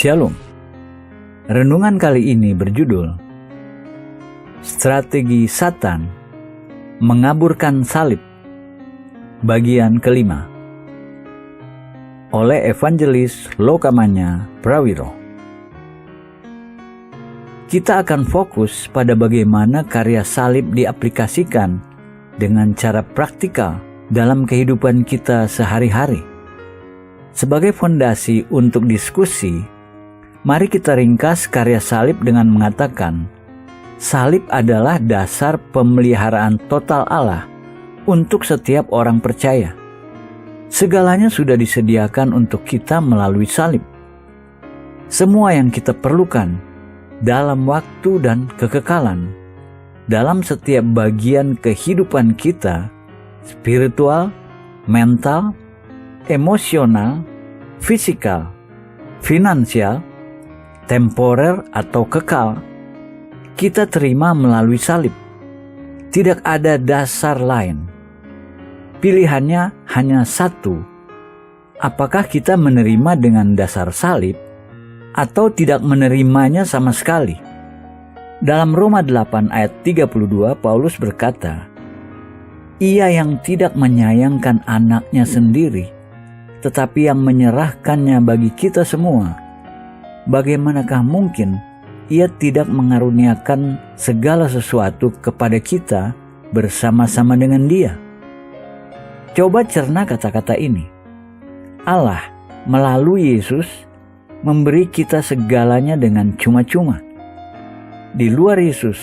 Shalom. Renungan kali ini berjudul Strategi Satan Mengaburkan Salib, bagian kelima, oleh Evangelis Lokamanya Prawiro. Kita akan fokus pada bagaimana karya salib diaplikasikan dengan cara praktikal dalam kehidupan kita sehari-hari. Sebagai fondasi untuk diskusi, mari kita ringkas karya salib dengan mengatakan, salib adalah dasar pemeliharaan total Allah untuk setiap orang percaya. Segalanya sudah disediakan untuk kita melalui salib. Semua yang kita perlukan dalam waktu dan kekekalan, dalam setiap bagian kehidupan kita, spiritual, mental, emosional, fisikal, finansial, temporer atau kekal, kita terima melalui salib. Tidak ada dasar lain. Pilihannya hanya satu. Apakah kita menerima dengan dasar salib atau tidak menerimanya sama sekali? Dalam Roma 8 ayat 32, Paulus berkata, "Ia yang tidak menyayangkan anaknya sendiri, tetapi yang menyerahkannya bagi kita semua, bagaimanakah mungkin Ia tidak mengaruniakan segala sesuatu kepada kita bersama-sama dengan Dia?" Coba cerna kata-kata ini. Allah melalui Yesus memberi kita segalanya dengan cuma-cuma. Di luar Yesus,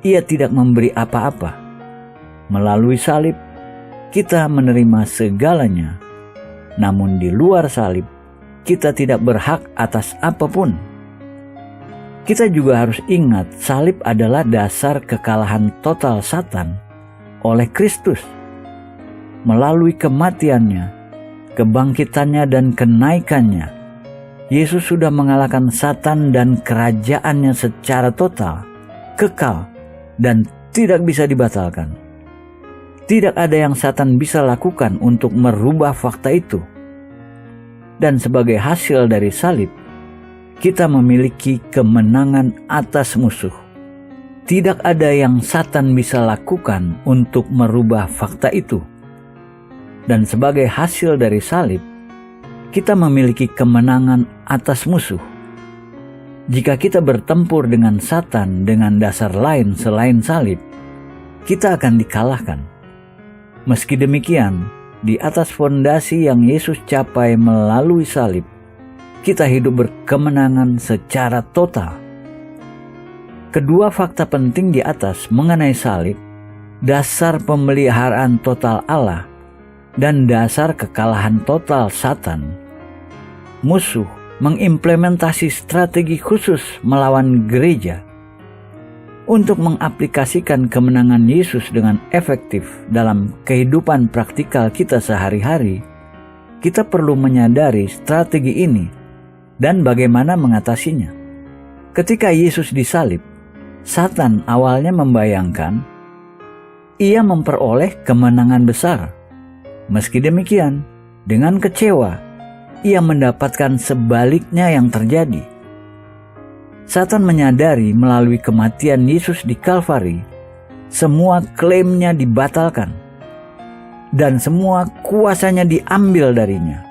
Ia tidak memberi apa-apa. Melalui salib, kita menerima segalanya. Namun di luar salib, kita tidak berhak atas apapun. Kita juga harus ingat salib adalah dasar kekalahan total Satan oleh Kristus. Melalui kematiannya, kebangkitannya dan kenaikannya, Yesus sudah mengalahkan Satan dan kerajaannya secara total, kekal, dan tidak bisa dibatalkan. Tidak ada yang Satan bisa lakukan untuk merubah fakta itu. Dan sebagai hasil dari salib, kita memiliki kemenangan atas musuh. Tidak ada yang Satan bisa lakukan untuk merubah fakta itu. Dan sebagai hasil dari salib, kita memiliki kemenangan atas musuh. Jika kita bertempur dengan Satan dengan dasar lain selain salib, kita akan dikalahkan. Meski demikian, di atas fondasi yang Yesus capai melalui salib, kita hidup berkemenangan secara total. Kedua fakta penting di atas mengenai salib, dasar pemeliharaan total Allah, dan dasar kekalahan total Satan. Musuh mengimplementasi strategi khusus melawan gereja. Untuk mengaplikasikan kemenangan Yesus dengan efektif dalam kehidupan praktikal kita sehari-hari, kita perlu menyadari strategi ini dan bagaimana mengatasinya. Ketika Yesus disalib, Satan awalnya membayangkan ia memperoleh kemenangan besar. Meski demikian, dengan kecewa, ia mendapatkan sebaliknya yang terjadi. Satan menyadari melalui kematian Yesus di Kalvari, semua klaimnya dibatalkan dan semua kuasanya diambil darinya.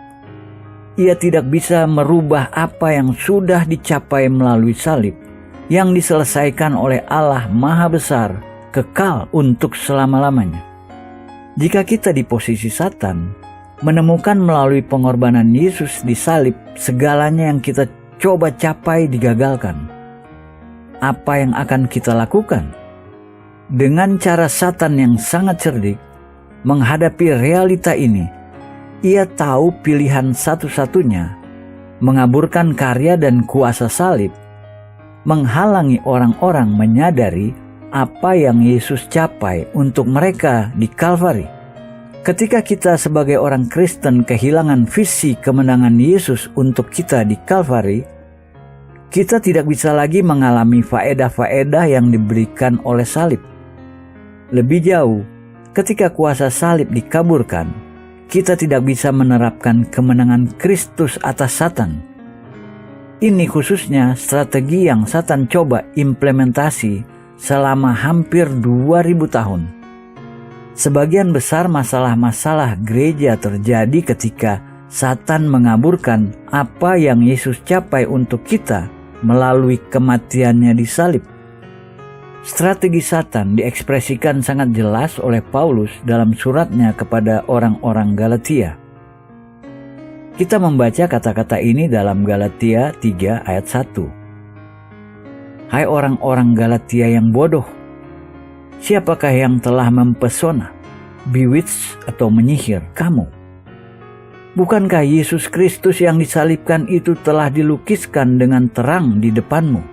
Ia tidak bisa merubah apa yang sudah dicapai melalui salib, yang diselesaikan oleh Allah Maha Besar, kekal untuk selama-lamanya. Jika kita di posisi Satan, menemukan melalui pengorbanan Yesus di salib segalanya yang kita coba capai digagalkan, apa yang akan kita lakukan? Dengan cara Satan yang sangat cerdik menghadapi realita ini, ia tahu pilihan satu-satunya mengaburkan karya dan kuasa salib, menghalangi orang-orang menyadari apa yang Yesus capai untuk mereka di Kalvari. Ketika kita sebagai orang Kristen kehilangan visi kemenangan Yesus untuk kita di Kalvari, kita tidak bisa lagi mengalami faedah-faedah yang diberikan oleh salib. Lebih jauh, ketika kuasa salib dikaburkan, kita tidak bisa menerapkan kemenangan Kristus atas Satan. Ini khususnya strategi yang Satan coba implementasi selama hampir 2000 tahun. Sebagian besar masalah-masalah gereja terjadi ketika Satan mengaburkan apa yang Yesus capai untuk kita melalui kematiannya di salib. Strategi Satan diekspresikan sangat jelas oleh Paulus dalam suratnya kepada orang-orang Galatia. Kita membaca kata-kata ini dalam Galatia 3 ayat 1. Hai orang-orang Galatia yang bodoh, siapakah yang telah mempesona, bewitch atau menyihir kamu? Bukankah Yesus Kristus yang disalibkan itu telah dilukiskan dengan terang di depanmu?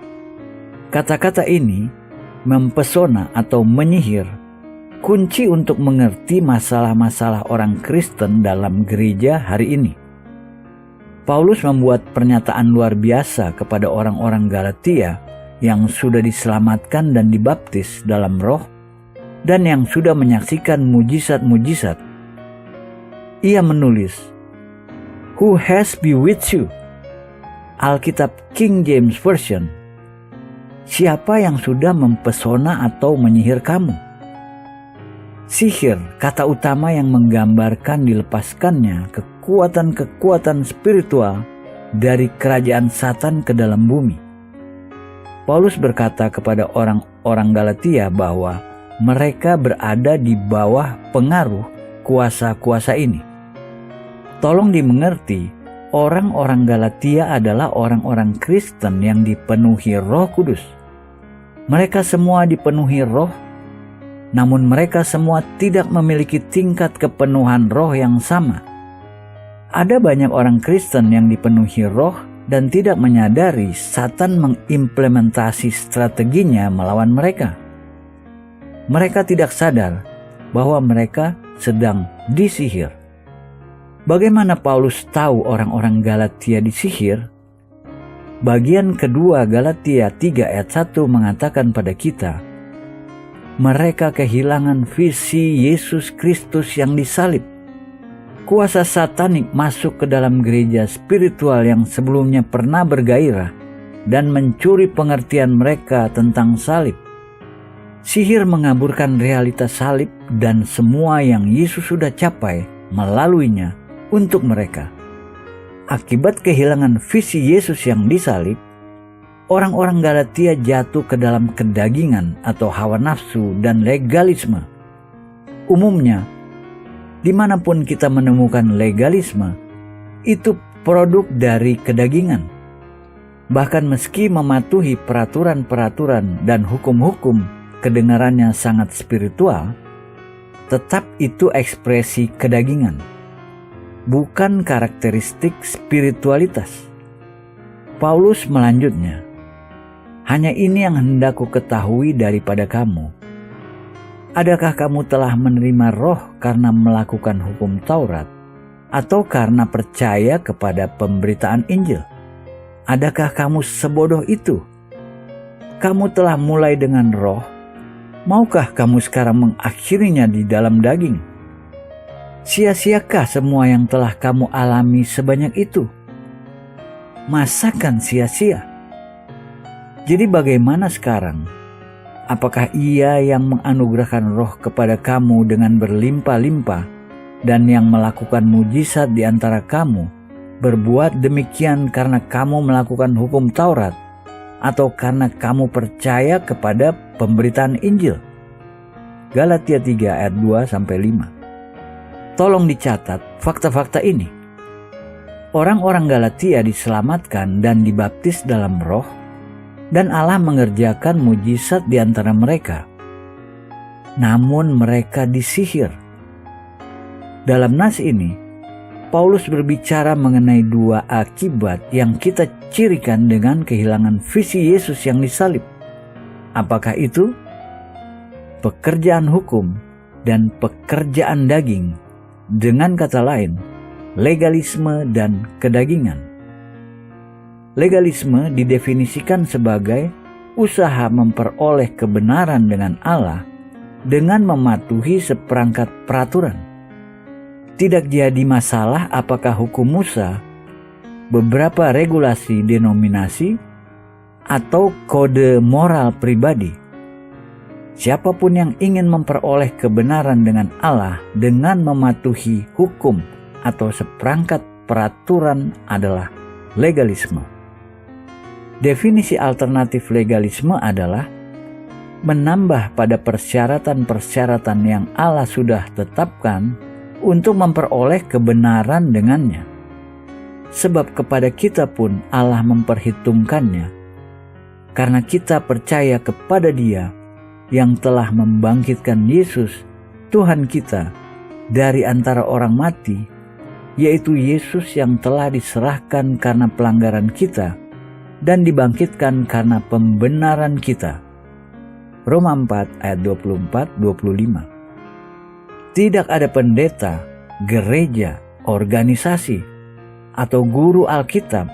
Kata-kata ini, mempesona atau menyihir, kunci untuk mengerti masalah-masalah orang Kristen dalam gereja hari ini. Paulus membuat pernyataan luar biasa kepada orang-orang Galatia yang sudah diselamatkan dan dibaptis dalam Roh dan yang sudah menyaksikan mujizat-mujizat. Ia menulis, "Who has bewitched you?" Alkitab King James Version. Siapa yang sudah mempesona atau menyihir kamu? Sihir, kata utama yang menggambarkan dilepaskannya kekuatan-kekuatan spiritual dari kerajaan Satan ke dalam bumi. Paulus berkata kepada orang-orang Galatia bahwa mereka berada di bawah pengaruh kuasa-kuasa ini. Tolong dimengerti, orang-orang Galatia adalah orang-orang Kristen yang dipenuhi Roh Kudus. Mereka semua dipenuhi Roh, namun mereka semua tidak memiliki tingkat kepenuhan Roh yang sama. Ada banyak orang Kristen yang dipenuhi Roh dan tidak menyadari Satan mengimplementasi strateginya melawan mereka. Mereka tidak sadar bahwa mereka sedang disihir. Bagaimana Paulus tahu orang-orang Galatia disihir? Bagian kedua Galatia 3 ayat 1 mengatakan pada kita, mereka kehilangan visi Yesus Kristus yang disalib. Kuasa satanik masuk ke dalam gereja spiritual yang sebelumnya pernah bergairah dan mencuri pengertian mereka tentang salib. Sihir mengaburkan realitas salib dan semua yang Yesus sudah capai melaluinya untuk mereka. Akibat kehilangan visi Yesus yang disalib, orang-orang Galatia jatuh ke dalam kedagingan atau hawa nafsu dan legalisme. Umumnya, dimanapun kita menemukan legalisme, itu produk dari kedagingan. Bahkan meski mematuhi peraturan-peraturan dan hukum-hukum kedengarannya sangat spiritual, tetap itu ekspresi kedagingan, bukan karakteristik spiritualitas. Paulus melanjutnya, hanya ini yang hendak ku ketahui daripada kamu. Adakah kamu telah menerima Roh karena melakukan hukum Taurat, atau karena percaya kepada pemberitaan Injil? Adakah kamu sebodoh itu? Kamu telah mulai dengan Roh, maukah kamu sekarang mengakhirinya di dalam daging? Sia-siakah semua yang telah kamu alami sebanyak itu? Masakan sia-sia? Jadi bagaimana sekarang? Apakah Ia yang menganugerahkan Roh kepada kamu dengan berlimpah-limpah dan yang melakukan mujizat di antara kamu berbuat demikian karena kamu melakukan hukum Taurat atau karena kamu percaya kepada pemberitaan Injil? Galatia 3 ayat 2-5. Tolong dicatat fakta-fakta ini. Orang-orang Galatia diselamatkan dan dibaptis dalam Roh, dan Allah mengerjakan mujizat di antara mereka. Namun mereka disihir. Dalam nas ini, Paulus berbicara mengenai dua akibat yang kita cirikan dengan kehilangan visi Yesus yang disalib. Apakah itu? Pekerjaan hukum dan pekerjaan daging. Dengan kata lain, legalisme dan kedagingan. Legalisme didefinisikan sebagai usaha memperoleh kebenaran dengan Allah dengan mematuhi seperangkat peraturan. Tidak jadi masalah apakah hukum Musa beberapa regulasi denominasi atau kode moral pribadi. Siapapun yang ingin memperoleh kebenaran dengan Allah dengan mematuhi hukum atau seperangkat peraturan adalah legalisme. Definisi alternatif legalisme adalah menambah pada persyaratan-persyaratan yang Allah sudah tetapkan untuk memperoleh kebenaran dengannya. Sebab kepada kita pun Allah memperhitungkannya, karena kita percaya kepada Dia yang telah membangkitkan Yesus, Tuhan kita, dari antara orang mati, yaitu Yesus yang telah diserahkan karena pelanggaran kita dan dibangkitkan karena pembenaran kita. Roma 4 ayat 24-25. Tidak ada pendeta, gereja, organisasi, atau guru Alkitab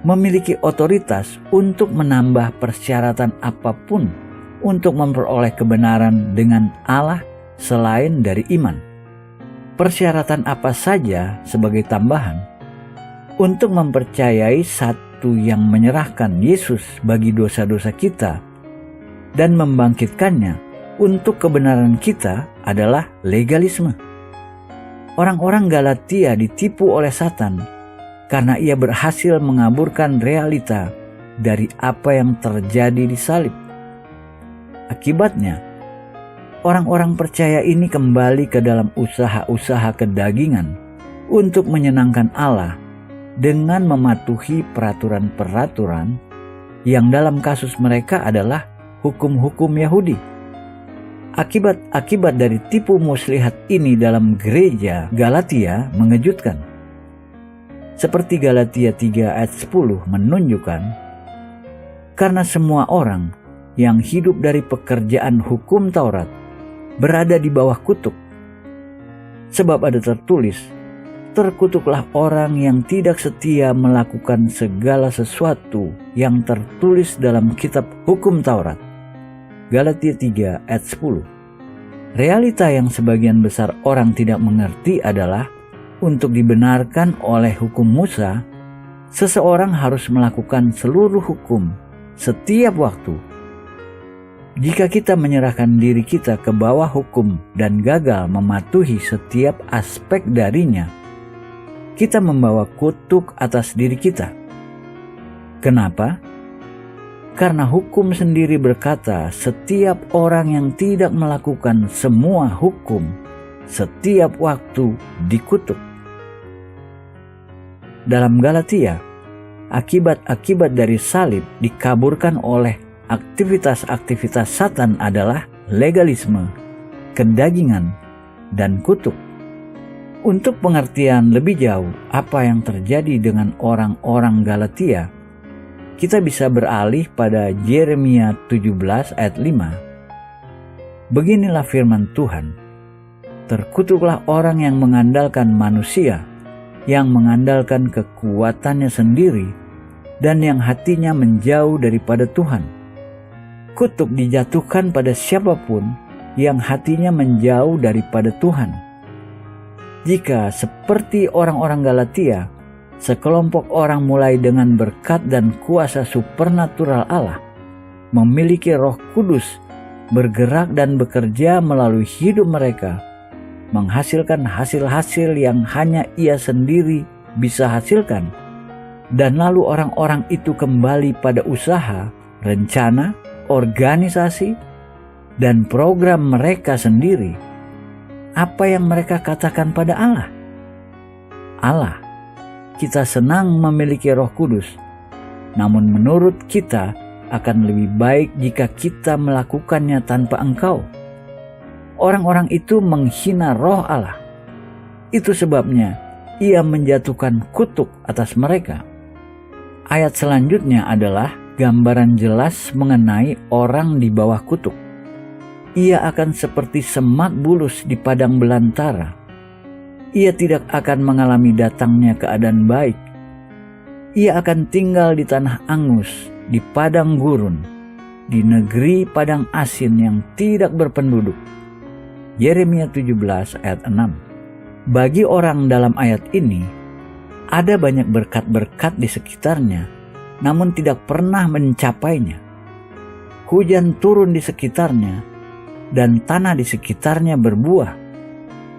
memiliki otoritas untuk menambah persyaratan apapun untuk memperoleh kebenaran dengan Allah selain dari iman. Persyaratan apa saja sebagai tambahan untuk mempercayai satu yang menyerahkan Yesus bagi dosa-dosa kita dan membangkitkannya untuk kebenaran kita adalah legalisme. Orang-orang Galatia ditipu oleh Satan karena ia berhasil mengaburkan realita dari apa yang terjadi di salib. Akibatnya, orang-orang percaya ini kembali ke dalam usaha-usaha kedagingan untuk menyenangkan Allah dengan mematuhi peraturan-peraturan yang dalam kasus mereka adalah hukum-hukum Yahudi. Akibat dari tipu muslihat ini dalam gereja Galatia mengejutkan. Seperti Galatia 3 ayat 10 menunjukkan, karena semua orang yang hidup dari pekerjaan hukum Taurat berada di bawah kutuk. Sebab ada tertulis, terkutuklah orang yang tidak setia melakukan segala sesuatu yang tertulis dalam kitab hukum Taurat. Galatia 3 ayat 10. Realita yang sebagian besar orang tidak mengerti adalah untuk dibenarkan oleh hukum Musa, seseorang harus melakukan seluruh hukum setiap waktu. Jika kita menyerahkan diri kita ke bawah hukum dan gagal mematuhi setiap aspek darinya, kita membawa kutuk atas diri kita. Kenapa? Karena hukum sendiri berkata setiap orang yang tidak melakukan semua hukum setiap waktu dikutuk. Dalam Galatia, akibat-akibat dari salib dikaburkan oleh aktivitas-aktivitas Satan adalah legalisme, kedagingan, dan kutuk. Untuk pengertian lebih jauh apa yang terjadi dengan orang-orang Galatia, kita bisa beralih pada Yeremia 17 ayat 5. Beginilah firman Tuhan, terkutuklah orang yang mengandalkan manusia, yang mengandalkan kekuatannya sendiri, dan yang hatinya menjauh daripada Tuhan. Kutuk dijatuhkan pada siapapun yang hatinya menjauh daripada Tuhan. Jika seperti orang-orang Galatia, sekelompok orang mulai dengan berkat dan kuasa supernatural Allah, memiliki Roh Kudus bergerak dan bekerja melalui hidup mereka, menghasilkan hasil-hasil yang hanya Ia sendiri bisa hasilkan, dan lalu orang-orang itu kembali pada usaha, rencana, organisasi, dan program mereka sendiri. Apa yang mereka katakan pada Allah? Allah, kita senang memiliki Roh Kudus, namun menurut kita akan lebih baik jika kita melakukannya tanpa Engkau. Orang-orang itu menghina Roh Allah. Itu sebabnya Ia menjatuhkan kutuk atas mereka. Ayat selanjutnya adalah gambaran jelas mengenai orang di bawah kutuk. Ia akan seperti semak bulus di padang belantara. Ia tidak akan mengalami datangnya keadaan baik. Ia akan tinggal di tanah angus, di padang gurun, di negeri padang asin yang tidak berpenduduk. Yeremia 17 ayat 6. Bagi orang dalam ayat ini, Ada banyak berkat-berkat di sekitarnya, namun tidak pernah mencapainya. Hujan turun di sekitarnya, dan tanah di sekitarnya berbuah,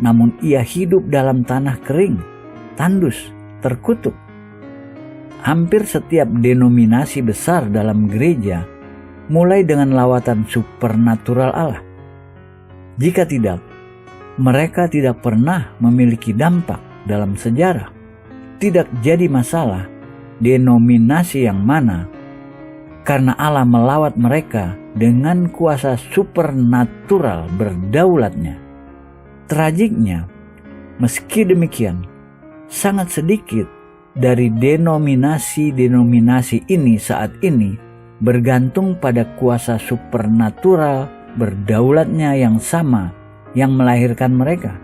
namun ia hidup dalam tanah kering, tandus, terkutuk. Hampir setiap denominasi besar dalam gereja mulai dengan lawatan supernatural Allah. Jika tidak, mereka tidak pernah memiliki dampak dalam sejarah. Tidak jadi masalah denominasi yang mana, karena Allah melawat mereka dengan kuasa supernatural berdaulatnya. Tragiknya, meski demikian, sangat sedikit dari denominasi-denominasi ini saat ini bergantung pada kuasa supernatural berdaulatnya yang sama yang melahirkan mereka.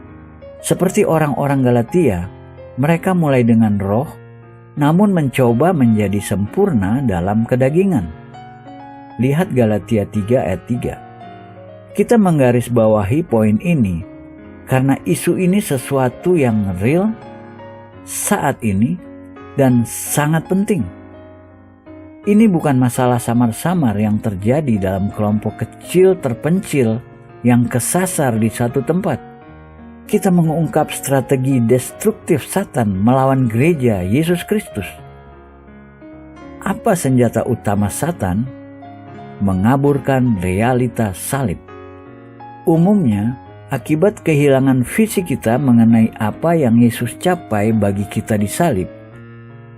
Seperti orang-orang Galatia, mereka mulai dengan roh, namun mencoba menjadi sempurna dalam kedagingan. Lihat Galatia 3 ayat 3. Kita menggarisbawahi poin ini karena isu ini sesuatu yang real saat ini dan sangat penting. Ini bukan masalah samar-samar yang terjadi dalam kelompok kecil terpencil yang kesasar di satu tempat. Kita mengungkap strategi destruktif Satan melawan gereja Yesus Kristus. Apa senjata utama Satan? Mengaburkan realitas salib. Umumnya, akibat kehilangan visi kita mengenai apa yang Yesus capai bagi kita di salib,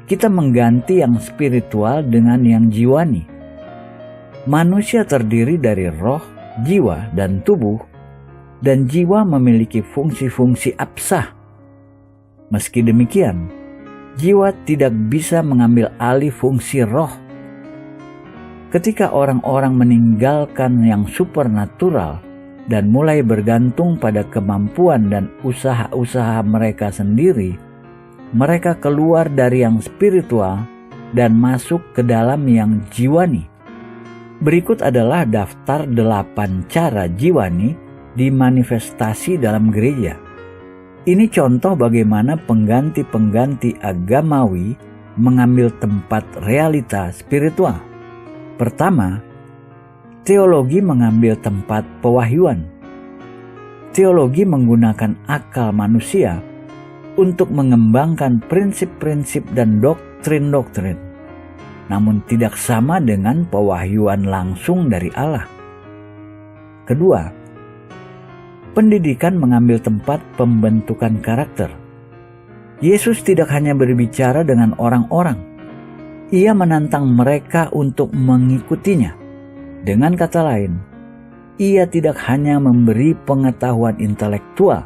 kita mengganti yang spiritual dengan yang jiwani. Manusia terdiri dari roh, jiwa, dan tubuh, dan jiwa memiliki fungsi-fungsi absah. Meski demikian, jiwa tidak bisa mengambil alih fungsi roh. Ketika orang-orang meninggalkan yang supernatural dan mulai bergantung pada kemampuan dan usaha-usaha mereka sendiri, mereka keluar dari yang spiritual dan masuk ke dalam yang jiwani. Berikut adalah daftar 8 cara jiwani dimanifestasi dalam gereja. Ini contoh bagaimana pengganti-pengganti agamawi mengambil tempat realita spiritual. Pertama, teologi mengambil tempat pewahyuan. Teologi menggunakan akal manusia untuk mengembangkan prinsip-prinsip dan doktrin-doktrin, namun tidak sama dengan pewahyuan langsung dari Allah. Kedua, pendidikan mengambil tempat pembentukan karakter. Yesus tidak hanya berbicara dengan orang-orang, ia menantang mereka untuk mengikutinya. Dengan kata lain, ia tidak hanya memberi pengetahuan intelektual,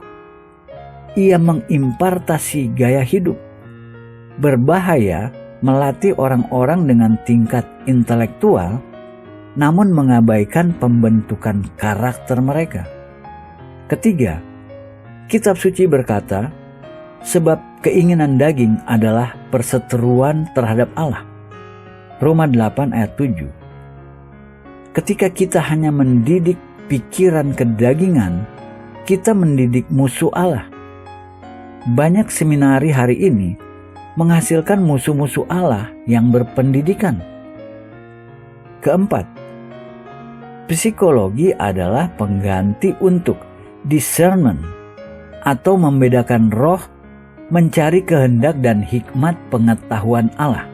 ia mengimpartasi gaya hidup. Berbahaya melatih orang-orang dengan tingkat intelektual, namun mengabaikan pembentukan karakter mereka. Ketiga, kitab suci berkata, sebab keinginan daging adalah perseteruan terhadap Allah. Roma 8 ayat 7. Ketika kita hanya mendidik pikiran kedagingan, kita mendidik musuh Allah. Banyak seminari hari ini menghasilkan musuh-musuh Allah yang berpendidikan. Keempat, psikologi adalah pengganti untuk discernment atau membedakan roh, mencari kehendak dan hikmat pengetahuan Allah.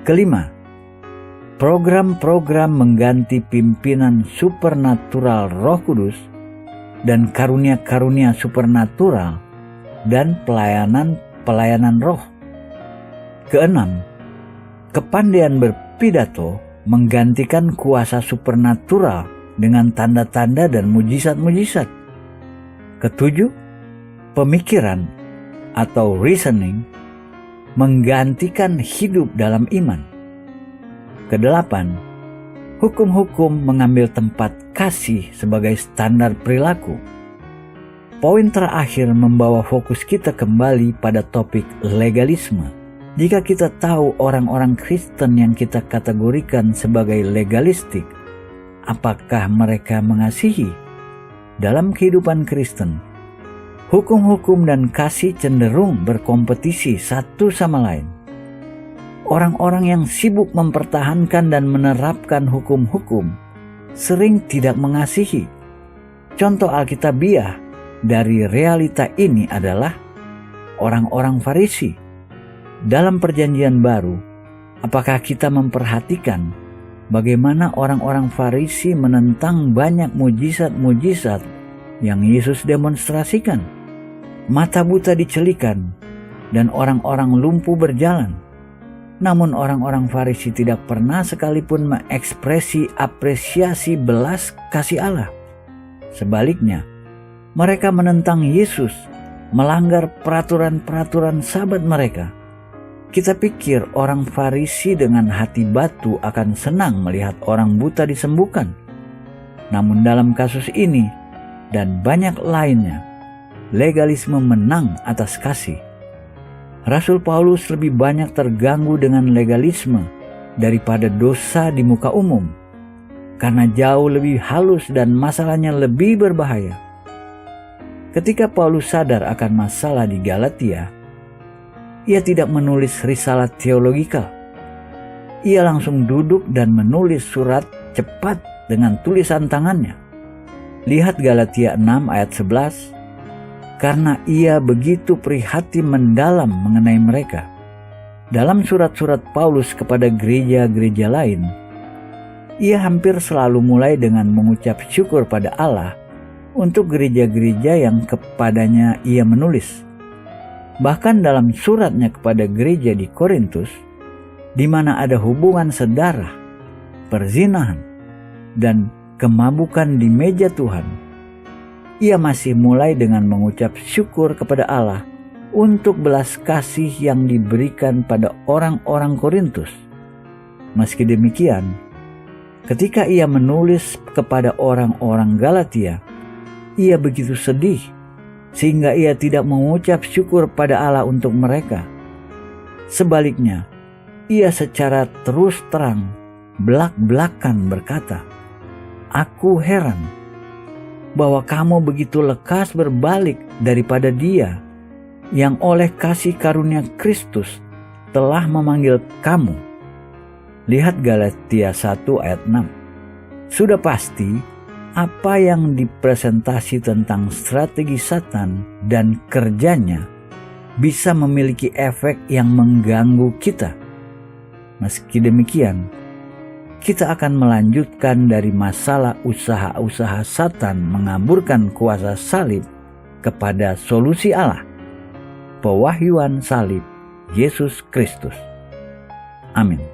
Kelima, program-program mengganti pimpinan supernatural Roh Kudus dan karunia-karunia supernatural dan pelayanan roh. Keenam, kepandaian berpidato menggantikan kuasa supernatural dengan tanda-tanda dan mujizat-mujizat. Ketujuh, pemikiran atau reasoning menggantikan hidup dalam iman. Kedelapan, hukum-hukum mengambil tempat kasih sebagai standar perilaku. Poin terakhir membawa fokus kita kembali pada topik legalisme. Jika kita tahu orang-orang Kristen yang kita kategorikan sebagai legalistik, apakah mereka mengasihi? Dalam kehidupan Kristen, Hukum-hukum dan kasih cenderung berkompetisi satu sama lain. Orang-orang yang sibuk mempertahankan dan menerapkan hukum-hukum sering tidak mengasihi. Contoh alkitabiah dari realita ini adalah orang-orang Farisi. Dalam Perjanjian Baru, apakah kita memperhatikan bagaimana orang-orang Farisi menentang banyak mujizat-mujizat yang Yesus demonstrasikan? Mata buta dicelikan dan orang-orang lumpuh berjalan. Namun orang-orang Farisi tidak pernah sekalipun mengekspresi apresiasi belas kasih Allah. Sebaliknya, mereka menentang Yesus, melanggar peraturan-peraturan Sabat mereka. Kita pikir orang Farisi dengan hati batu akan senang melihat orang buta disembuhkan. Namun dalam kasus ini dan banyak lainnya, legalisme menang atas kasih. Rasul Paulus lebih banyak terganggu dengan legalisme daripada dosa di muka umum, karena jauh lebih halus dan masalahnya lebih berbahaya. Ketika Paulus sadar akan masalah di Galatia, ia tidak menulis risalah teologikal. Ia langsung duduk dan menulis surat cepat dengan tulisan tangannya. Lihat Galatia 6 ayat 11. Karena ia begitu prihatin mendalam mengenai mereka. Dalam surat-surat Paulus kepada gereja-gereja lain, ia hampir selalu mulai dengan mengucap syukur pada Allah untuk gereja-gereja yang kepadanya ia menulis. Bahkan dalam suratnya kepada gereja di Korintus, di mana ada hubungan sedarah, perzinahan, dan kemabukan di meja Tuhan, ia masih mulai dengan mengucap syukur kepada Allah untuk belas kasih yang diberikan pada orang-orang Korintus. Meski demikian, ketika ia menulis kepada orang-orang Galatia, ia begitu sedih sehingga ia tidak mengucap syukur pada Allah untuk mereka. Sebaliknya, ia secara terus terang belak-belakan berkata, "Aku heran bahwa kamu begitu lekas berbalik daripada Dia yang oleh kasih karunia Kristus telah memanggil kamu." Lihat Galatia 1 ayat 6. Sudah pasti apa yang dipresentasi tentang strategi Satan dan kerjanya bisa memiliki efek yang mengganggu kita. Meski demikian, kita akan melanjutkan dari masalah usaha-usaha Satan mengaburkan kuasa salib kepada solusi Allah, pewahyuan salib Yesus Kristus. Amin.